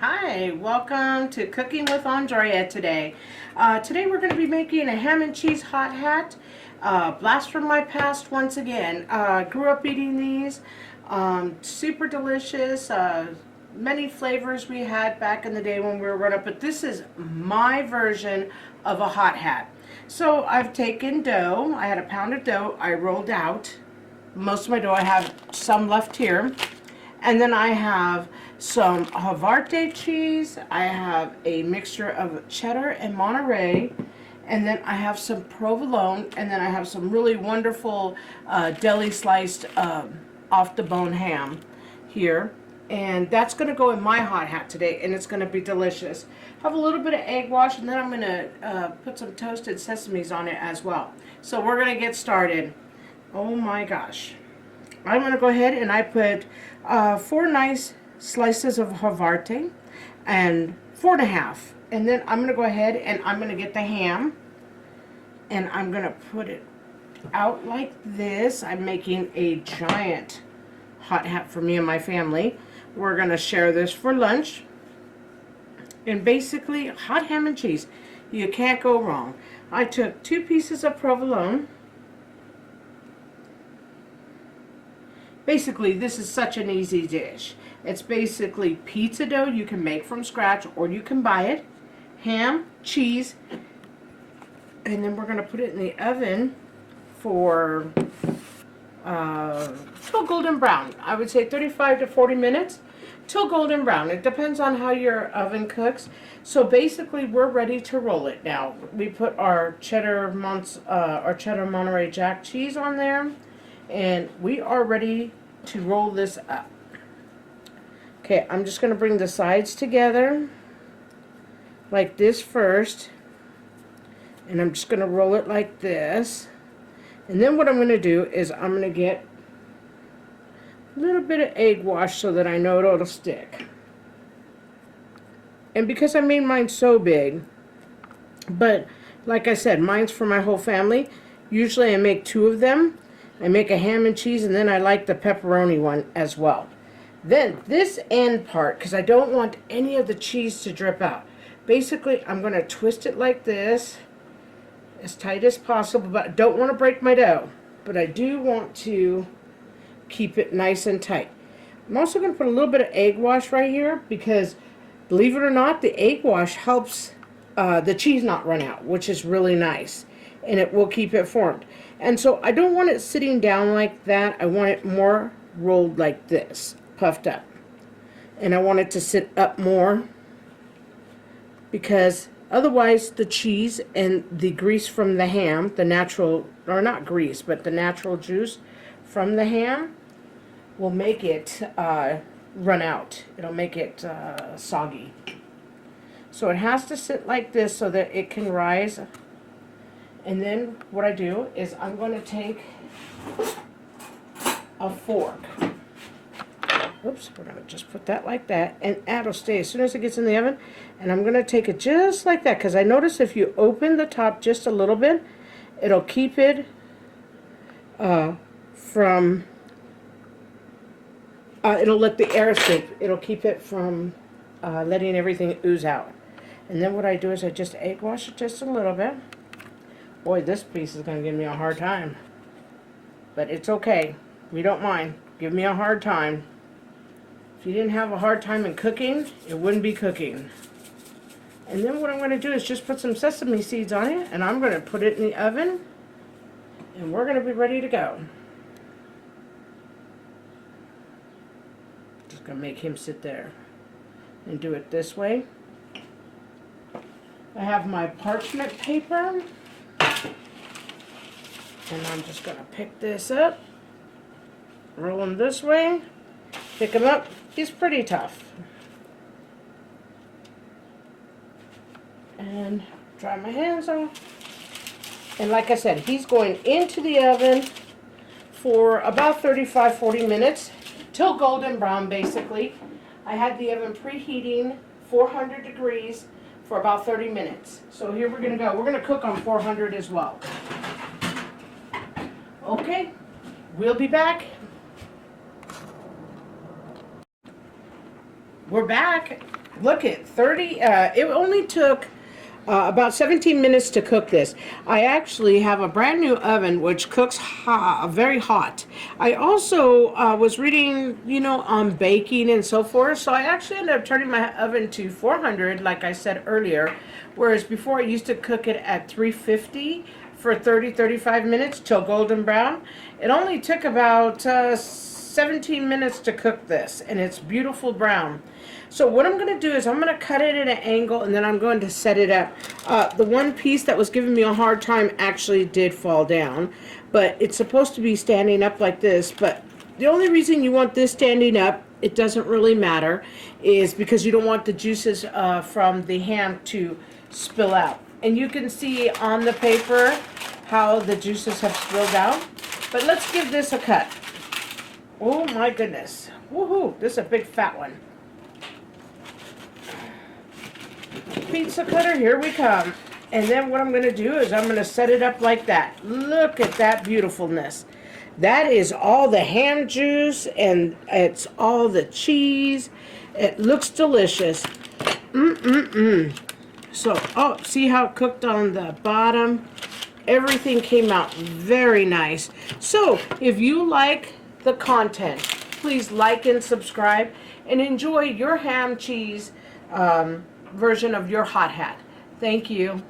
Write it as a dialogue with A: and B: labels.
A: Hi, welcome to Cooking with Andrea today. Today we're going to be making a ham and cheese hot hat. Blast from my past once again. Grew up eating these. Super delicious. Many flavors we had back in the day when we were growing up, but this is my version of a hot hat. So I've taken dough. I had a pound of dough. I rolled out most of my dough. I have some left here. And then I have some Havarti cheese. I have a mixture of cheddar and Monterey. And then I have some provolone. And then I have some really wonderful deli sliced off the bone ham here. And that's going to go in my hot hat today. And it's going to be delicious. Have a little bit of egg wash. And then I'm going to put some toasted sesames on it as well. So we're going to get started. Oh my gosh. I'm going to go ahead and I put 4 nice slices of Havarti and 4.5. And then I'm going to go ahead and I'm going to get the ham and I'm going to put it out like this. I'm making a giant hot hat for me and my family. We're going to share this for lunch. And basically, hot ham and cheese. You can't go wrong. I took 2 pieces of provolone. Basically, this is such an easy dish. It's basically pizza dough you can make from scratch or you can buy it. Ham, cheese, and then we're going to put it in the oven for till golden brown. I would say 35 to 40 minutes till golden brown. It depends on how your oven cooks. So basically, we're ready to roll it now. We put our cheddar Monterey Jack cheese on there, and we are ready to roll this up. Okay, I'm just going to bring the sides together like this first, and I'm just going to roll it like this. And then what I'm going to do is I'm going to get a little bit of egg wash so that I know it'll stick. And because I made mine so big, but like I said, mine's for my whole family. Usually I make 2 of them. I make a ham and cheese, and then I like the pepperoni one as well. Then this end part, because I don't want any of the cheese to drip out. Basically, I'm going to twist it like this, as tight as possible, but I don't want to break my dough. But I do want to keep it nice and tight. I'm also going to put a little bit of egg wash right here, because believe it or not, the egg wash helps the cheese not run out, which is really nice. And it will keep it formed. And so I don't want it sitting down like that. I want it more rolled like this, puffed up. And I want it to sit up more, because otherwise the cheese and the grease from the ham, the natural, or not grease, but the natural juice from the ham will make it run out. It'll make it soggy. So it has to sit like this so that it can rise. And then what I do is I'm going to take a fork. Oops, we're going to just put that like that. And that'll stay as soon as it gets in the oven. And I'm going to take it just like that, because I notice if you open the top just a little bit, it'll keep it from, it'll let the air escape. It'll keep it from letting everything ooze out. And then what I do is I just egg wash it just a little bit. Boy, this piece is going to give me a hard time. But it's okay. We don't mind. Give me a hard time. If you didn't have a hard time in cooking, it wouldn't be cooking. And then what I'm going to do is just put some sesame seeds on it, and I'm going to put it in the oven, and we're going to be ready to go. Just going to make him sit there and do it this way. I have my parchment paper. And I'm just going to pick this up, roll him this way, pick him up. He's pretty tough. And dry my hands off. And like I said, he's going into the oven for about 35-40 minutes, till golden brown basically. I had the oven preheating 400 degrees for about 30 minutes. So here we're going to go. We're going to cook on 400 as well. Okay, we'll be back. We're back. Look at 30, it only took about 17 minutes to cook this. I actually have a brand new oven which cooks very hot. I also was reading, you know, on baking and so forth, so I actually ended up turning my oven to 400, like I said earlier, whereas before I used to cook it at 350 for 30-35 minutes till golden brown. It only took about 17 minutes to cook this, and it's beautiful brown. So what I'm going to do is I'm going to cut it at an angle, and then I'm going to set it up. The one piece that was giving me a hard time actually did fall down, but it's supposed to be standing up like this. But the only reason you want this standing up, it doesn't really matter, is because you don't want the juices from the ham to spill out. And you can see on the paper how the juices have spilled out. But let's give this a cut. Oh my goodness. Woohoo! This is a big fat one. Pizza cutter, here we come. And then what I'm going to do is I'm going to set it up like that. Look at that beautifulness. That is all the ham juice, and it's all the cheese. It looks delicious. So, oh, see how it cooked on the bottom? Everything came out very nice. So, if you like the content, please like and subscribe and enjoy your ham cheese version of your hot hat. Thank you.